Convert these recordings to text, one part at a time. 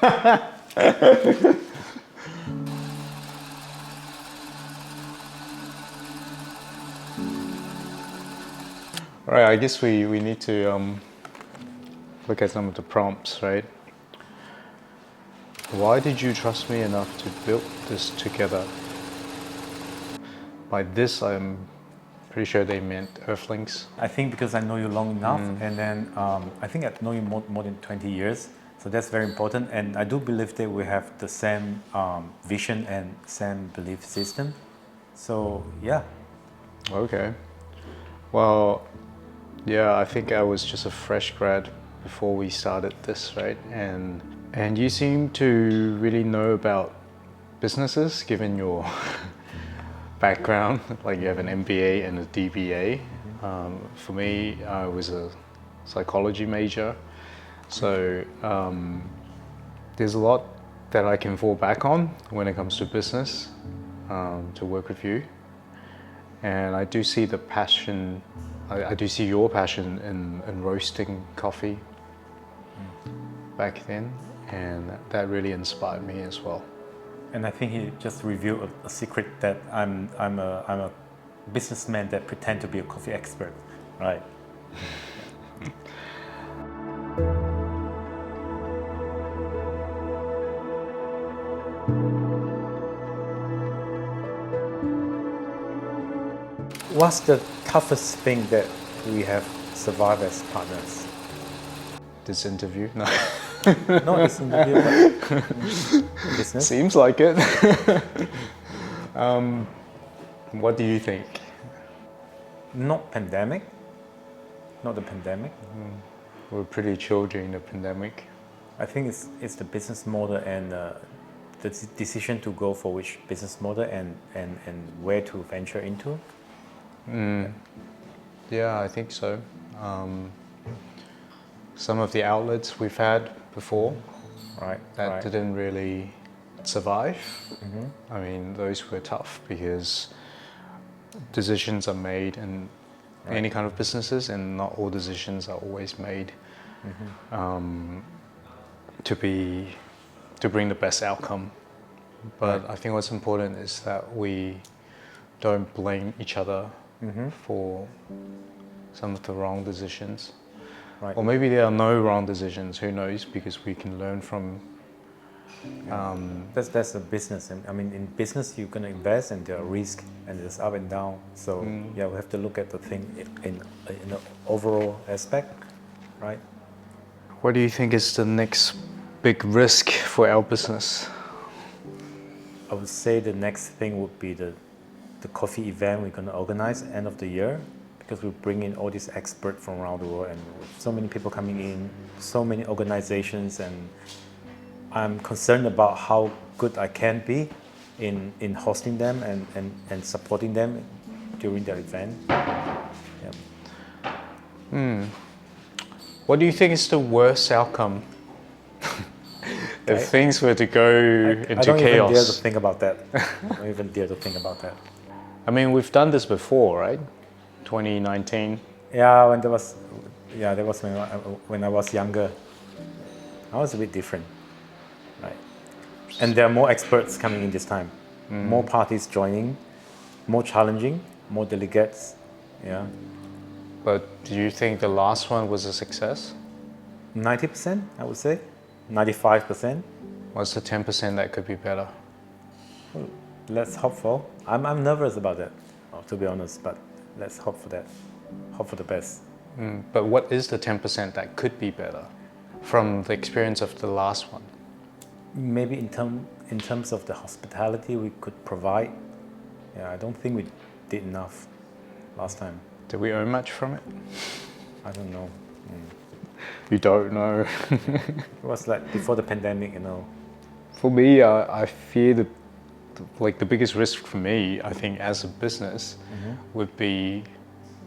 All right, I guess we need to look at some of the prompts, right? Why did you trust me enough to build this together? By this, I'm pretty sure they meant Earthlings. I think because I know you long enough, and then I think I've known you more than 20 years, so that's very important. And I do believe that we have the same vision and same belief system. So yeah. Okay. Well, yeah, I think I was just a fresh grad before we started this, right? And you seem to really know about businesses, given your background. Like you have an MBA and a DBA. For me, I was a psychology major, so there's a lot that I can fall back on when it comes to business, to work with you. And I do see the passion, I do see your passion in roasting coffee back then, and that really inspired me as well. And I think he just revealed a secret that I'm a businessman that pretend to be a coffee expert, right? What's the toughest thing that we have survived as partners? This interview? No. Not this interview, but business. Seems like it. What do you think? Not pandemic. Not the pandemic. We were pretty chill during the pandemic. I think it's the business model and the decision to go for which business model and where to venture into. Yeah, I think so. Some of the outlets we've had before, Right. that didn't really survive. I mean, those were tough because decisions are made in any kind of businesses, and not all decisions are always made to bring the best outcome. But I think what's important is that we don't blame each other for some of the wrong decisions. Right. Or maybe there are no wrong decisions, who knows, because we can learn from... That's a business. I mean, in business, you're going to invest and there are risks and there's up and down. So yeah, we have to look at the thing in an overall aspect, right? What do you think is the next big risk for our business? I would say the next thing would be the coffee event we're going to organize end of the year, because we bring in all these experts from around the world and so many people coming in, so many organizations, and I'm concerned about how good I can be in hosting them and supporting them during their event. Yeah. What do you think is the worst outcome if things were to go into chaos? I don't even dare to think about that. I don't even dare to think about that. I mean, we've done this before, right? 2019. Yeah, that was when I was younger. I was a bit different, right? And there are more experts coming in this time, more parties joining, more challenging, more delegates. Yeah. But do you think the last one was a success? 90%, I would say. 95%. What's the 10% that could be better? Well, let's hope for. I'm nervous about that, to be honest, but let's hope for that. Hope for the best. But what is the 10% that could be better from the experience of the last one? Maybe in terms of the hospitality we could provide. Yeah, I don't think we did enough last time. Did we earn much from it? I don't know. You don't know. It was like before the pandemic, you know. For me, I fear the biggest risk for me, I think, as a business, would be,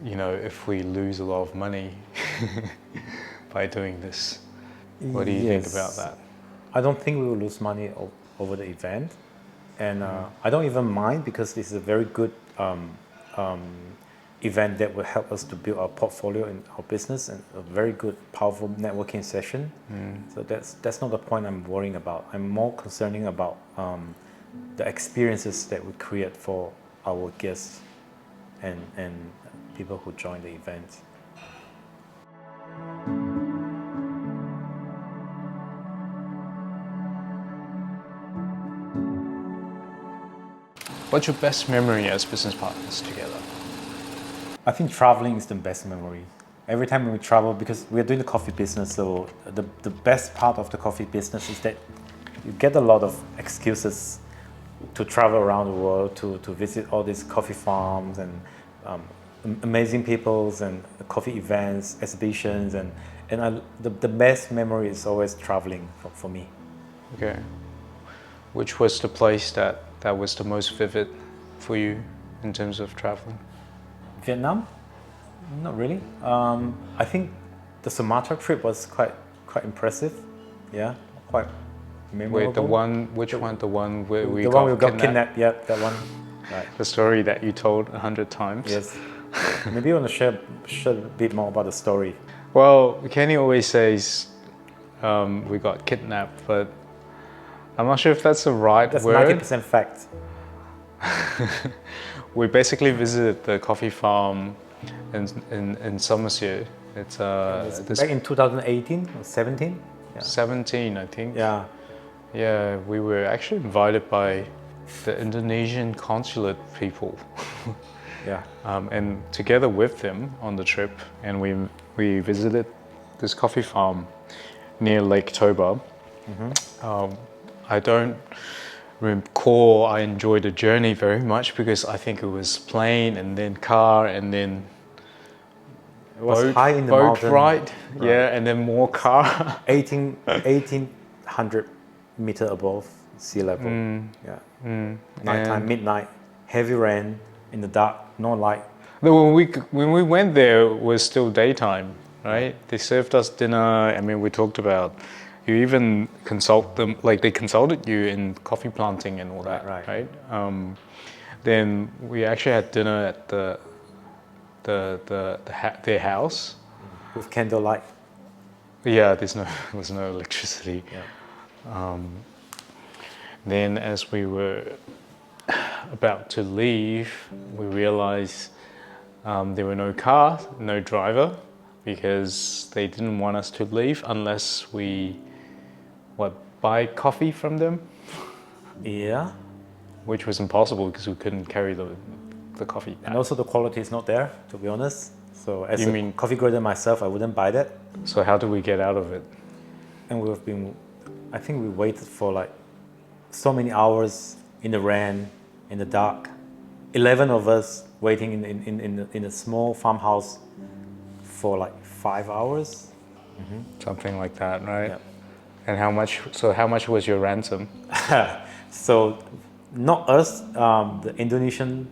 if we lose a lot of money by doing this. What do you think about that? I don't think we will lose money over the event, and I don't even mind, because this is a very good event that will help us to build our portfolio in our business, and a very good, powerful networking session. So that's not the point I'm worrying about. I'm more concerning about the experiences that we create for our guests and people who join the event. What's your best memory as business partners together? I think traveling is the best memory. Every time we travel, because we're doing the coffee business, so the best part of the coffee business is that you get a lot of excuses to travel around the world, to visit all these coffee farms and amazing peoples and coffee events, exhibitions, the best memory is always traveling for me. Okay. Which was the place that was the most vivid for you in terms of traveling? Vietnam? Not really. I think the Sumatra trip was quite impressive. Yeah, quite memorable. Wait, the one where we the got one we got kidnapped. Yeah, that one. Right. The story that you told 100 times. Yes. Maybe you want to share a bit more about the story. Well, Kenny always says we got kidnapped, but I'm not sure if that's the right word. That's 90% fact. We basically visited the coffee farm in Somerset. It's back in 2018 or 17? Yeah. 17, I think. Yeah. Yeah, we were actually invited by the Indonesian consulate people. Yeah. And together with them on the trip, and we visited this coffee farm near Lake Toba. I don't recall I enjoyed the journey very much because I think it was plane and then car and then it was high in the boat mountain. Ride, yeah, and then more car. 1800 meter above sea level. Yeah. Nighttime, midnight, heavy rain, in the dark, no light. No, when we went there, it was still daytime, right? They served us dinner. I mean, we talked about. You even consult them, like they consulted you in coffee planting and all that, right? Then we actually had dinner at their house with candlelight. Yeah, there was no electricity. Yeah. Then, as we were about to leave, we realized there were no cars, no driver, because they didn't want us to leave unless we buy coffee from them. Yeah. Which was impossible because we couldn't carry the coffee back. And also the quality is not there, to be honest. So as You a mean- coffee grader myself, I wouldn't buy that. So how do we get out of it? And I think we waited for like so many hours in the rain, in the dark. 11 of us waiting in a small farmhouse for like 5 hours. Something like that, right? Yeah. And how much was your ransom? So not us, the Indonesian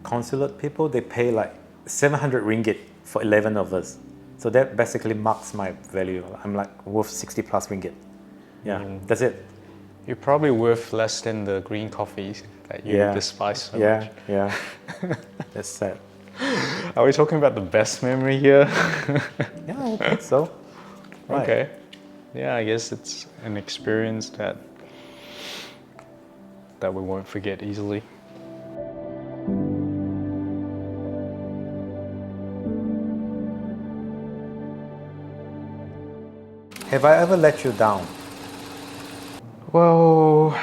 consulate people, they pay like 700 ringgit for 11 of us. So that basically marks my value. I'm like worth 60 plus ringgit. Yeah, that's it. You're probably worth less than the green coffee that you despise so much. Yeah. That's sad. Are we talking about the best memory here? Yeah, I think so. Right. Okay. Yeah, I guess it's an experience that we won't forget easily. Have I ever let you down? Well,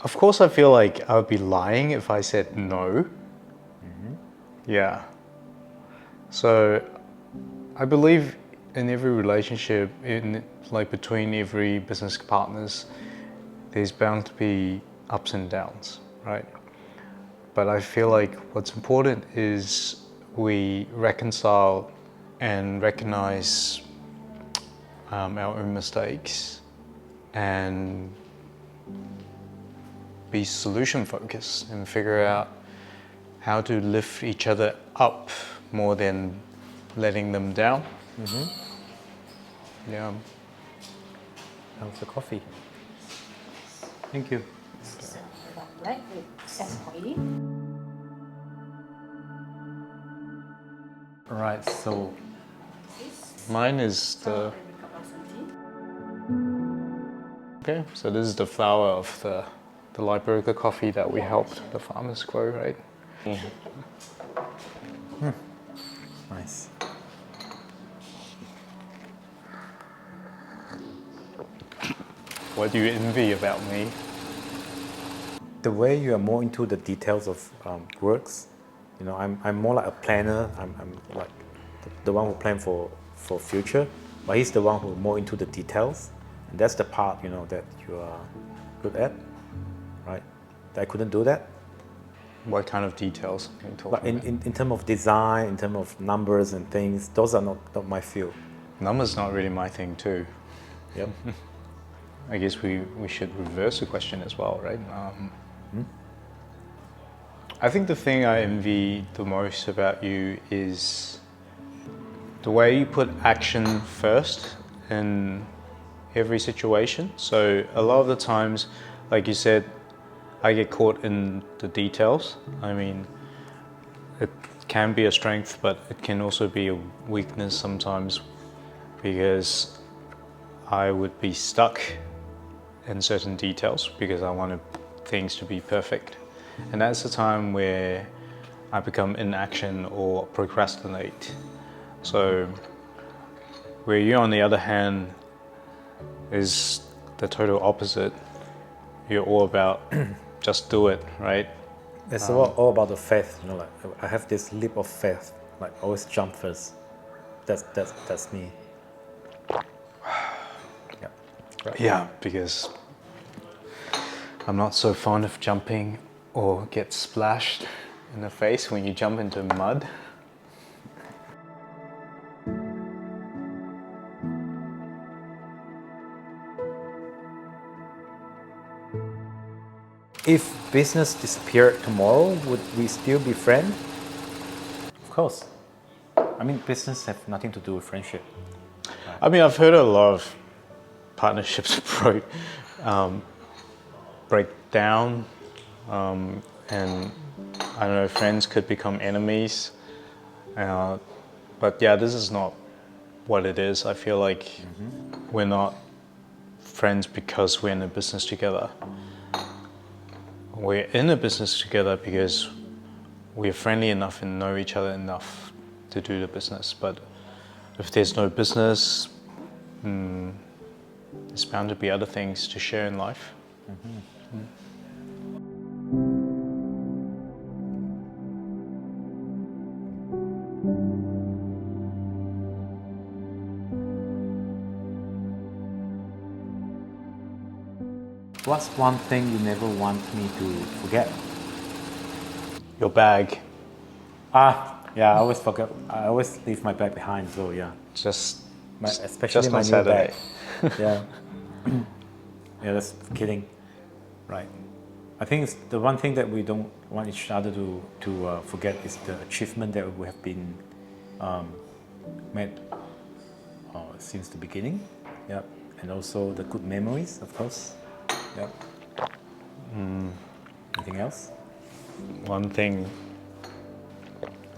of course I feel like I would be lying if I said no. Yeah. So I believe in every relationship, between every business partners, there's bound to be ups and downs, right? But I feel like what's important is we reconcile and recognize our own mistakes and be solution focused and figure out how to lift each other up more than letting them down. Yeah. How's the coffee? Thank you. Black with sesame oil. Right, so Mine is the... Okay, so this is the flower of the Liberica coffee that we helped the farmers grow, right? nice. What do you envy about me? The way you are more into the details of works, you know, I'm more like a planner. I'm like the one who plan for future, but he's the one who more into the details, and that's the part, you know, that you are good at, right? I couldn't do that. What kind of details are you But talking about? in terms of design, in terms of numbers and things, those are not my field. Numbers not really my thing too. Yep. I guess we should reverse the question as well, right? I think the thing I envy the most about you is the way you put action first in every situation. So a lot of the times, like you said, I get caught in the details. I mean, it can be a strength, but it can also be a weakness sometimes because I would be stuck in certain details because I wanted things to be perfect. And that's the time where I become inaction or procrastinate. So where you, on the other hand, is the total opposite. You're all about just do it, right? It's all about the faith, you know. Like I have this leap of faith, like always jump first. That's me. Yeah. Right. Yeah, because I'm not so fond of jumping or get splashed in the face when you jump into mud. If business disappeared tomorrow, would we still be friends? Of course. I mean, business have nothing to do with friendship. I mean, I've heard a lot of partnerships break down, and I don't know, friends could become enemies. But yeah, this is not what it is. I feel like we're not friends because we're in a business together. We're in a business together because we're friendly enough and know each other enough to do the business. But if there's no business, there's bound to be other things to share in life. What's one thing you never want me to forget? Your bag, Yeah, I always forget. I always leave my bag behind. So yeah, just especially just my on new Saturday. bag. Yeah, yeah, that's kidding. Right. I think it's the one thing that we don't want each other to forget is the achievement that we have been made since the beginning. Yeah, and also the good memories, of course. Yeah. Anything else? One thing,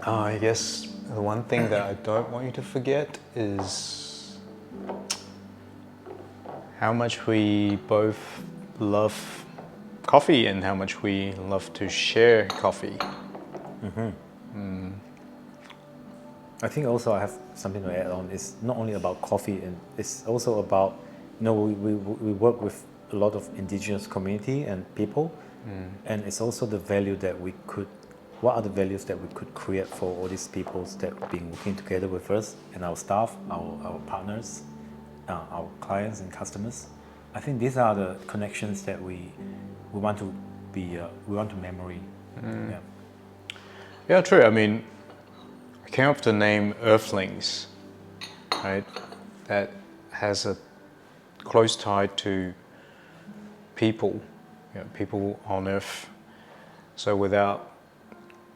I guess the one thing that I don't want you to forget is how much we both love coffee and how much we love to share coffee. I think also I have something to add on. It's not only about coffee, and it's also about, you know, we work with a lot of indigenous community and people, and it's also the value that we could, what are the values that we could create for all these peoples that have been working together with us and our staff, our partners, our clients and customers. I think these are the connections that we want to be, we want to memory. Yeah. Yeah, true. I mean, I came up with the name Earthlings, right? That has a close tie to people, you know, people on Earth. So without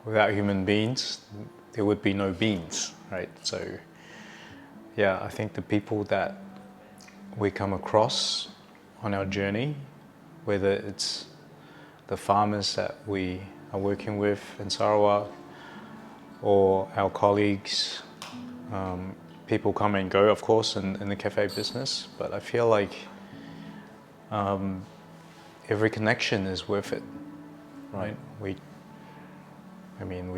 human beings, there would be no beings, right? So yeah, I think the people that we come across on our journey, whether it's the farmers that we are working with in Sarawak, or our colleagues, people come and go, of course, in the cafe business. But I feel like every connection is worth it, right? We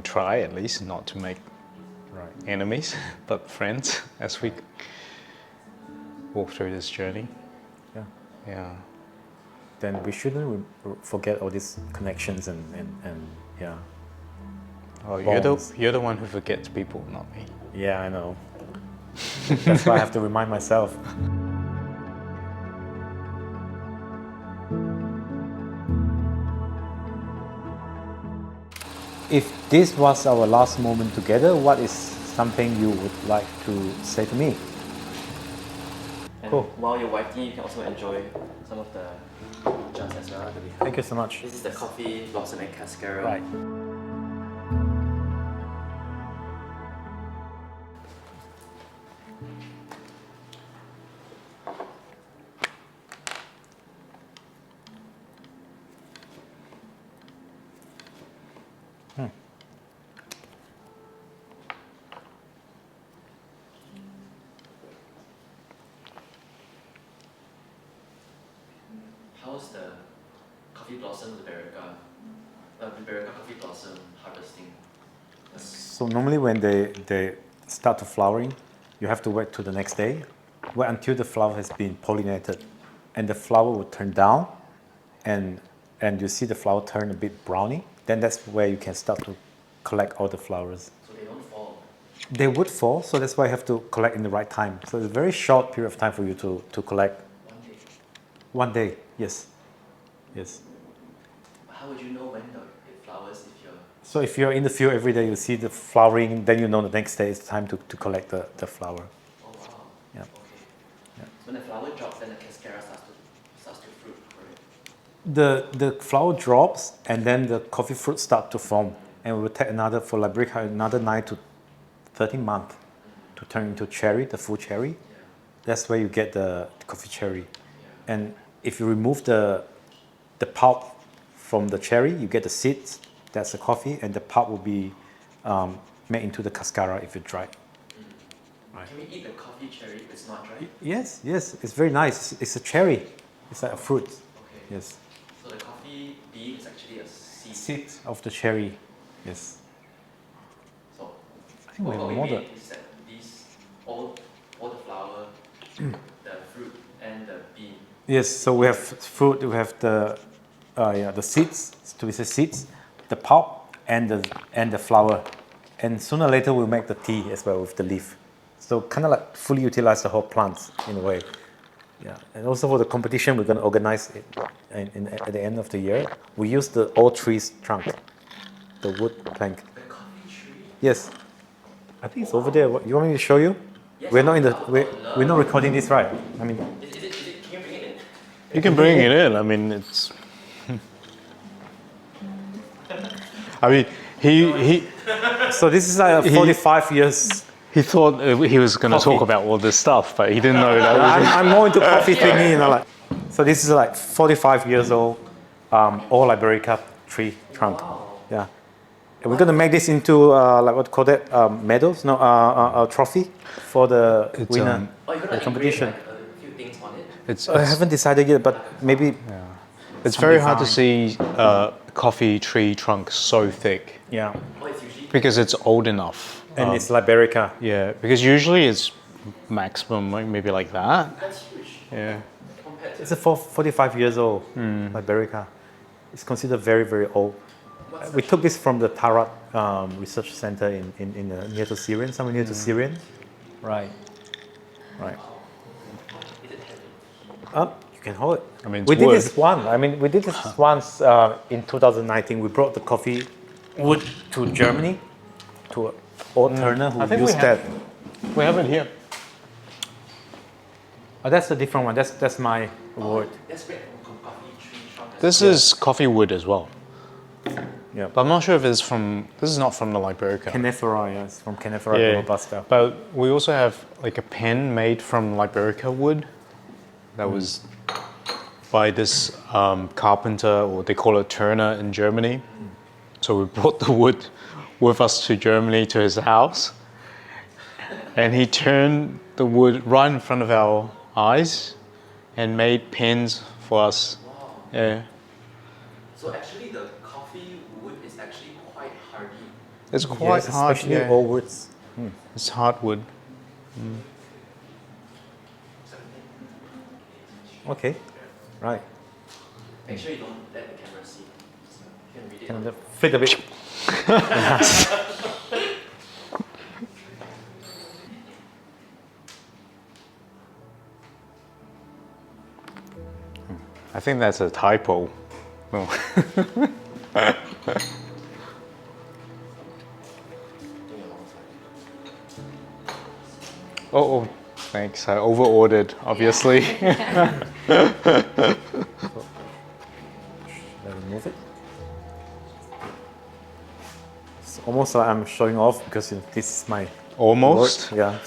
try at least not to make enemies, but friends as we walk through this journey. Yeah. Yeah. Then we shouldn't forget all these connections and yeah. Oh, Bonds. you're the one who forgets people, not me. Yeah, I know. That's why I have to remind myself. If this was our last moment together, what is something you would like to say to me? And Cool. while you're writing, you can also enjoy some of the jars as well, I believe. Thank you so much. This is the coffee, blossom, and cascara. Right. How's the coffee blossom Liberica coffee blossom harvesting? So normally when they start to flowering, you have to wait till the next day, wait until the flower has been pollinated, and the flower will turn down, and you see the flower turn a bit browny. Then that's where you can start to collect all the flowers. So they don't fall. They would fall, so that's why you have to collect in the right time. So it's a very short period of time for you to collect. 1 day. 1 day, yes, yes. How would you know when it flowers if you're... So if you're in the field every day, you see the flowering, then you know the next day it's time to collect the flower. Oh wow. Yeah. Okay. Yeah. So when the flower drops, then the cascara starts to fruit, correct? The flower drops and then the coffee fruit start to form, and it will take for Liberica another 9 to 13 months to turn into cherry, the full cherry. Yeah. That's where you get the coffee cherry. Yeah. And if you remove the pulp from the cherry, you get the seeds. That's the coffee, and the pulp will be made into the cascara if you dry. Right. Can we eat the coffee cherry if it's not dry? Yes, it's very nice. It's a cherry. It's like a fruit. Okay. Yes. So the coffee bean is actually a seed. Seed of the cherry. Yes. So I think we have what we more. made is that all the flower, the fruit, and the bean. Yes. So we have fruit. We have the seeds. To be the seeds, the pulp, and the flower, and sooner or later we'll make the tea as well with the leaf. So kind of like fully utilize the whole plants in a way. Yeah. And also for the competition, we're going to organize it at the end of the year. We use the old tree's trunk, the wood plank. The coffee tree? Yes. I think it's over there. You want me to show you? Yes, We're not in the I we're not recording this, right? I mean, Can you bring it in? You can bring it in. I mean, it's. I mean, he so this is like 45 years. he thought he was going to Coffee. talk about all this stuff, but he didn't know that. I'm more into coffee thingy, like. So this is like 45 years old, all Liberica tree trunk. Wow. Yeah. And we're gonna make this into like what call that medals? No, a trophy for the It's, winner. Oh, you're The gonna competition. engrave like a few things on it? It's I haven't decided yet, but maybe. it's some very hard to design. see coffee tree trunk so thick Yeah. Oh, it's usually because it's old enough. And it's Liberica. Yeah, because usually it's maximum like maybe like that. that's huge Yeah. compared to. It's a 45 years old Liberica. It's considered very, very old. What's We took this from the Tarat Research Center in near to Syrian, somewhere near to Syrian. Right. Right. Is it heavy? You can hold it. I mean, it's we did wood. this one. I mean, we did this once in 2019. We brought the coffee wood to Germany to an old turner who I think we used have- that. We have it here. Oh, that's a different one. That's my wood. That's great from coffee tree trunk. as This well. is coffee wood as well. Yeah. But I'm not sure if it's from. This is not from the Liberica. Canephora, yeah, it's from Canephora Yeah. robusta. But we also have like a pen made from Liberica wood that was by this carpenter, or they call it turner in Germany. So we brought the wood with us to Germany to his house, and he turned the wood right in front of our eyes and made pens for us. Wow. Yeah, So actually the coffee wood is actually quite hardy. it's quite Yes, hard. especially Yeah, old woods. it's hardwood. Okay, right. Make sure you don't let the camera see. You can read it. Can I flip a bit? I think that's a typo. No. Oh, thanks. I over-ordered, obviously. Let me move it. It's almost like I'm showing off because this is my Almost. work. Yeah.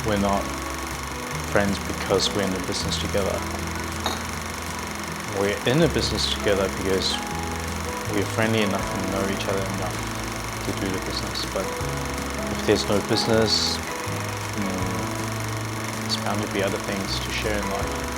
We're not friends because we're in a business together. We're in a business together because we're friendly enough and know each other enough to do the business. But if there's no business, there's bound to be other things to share in life.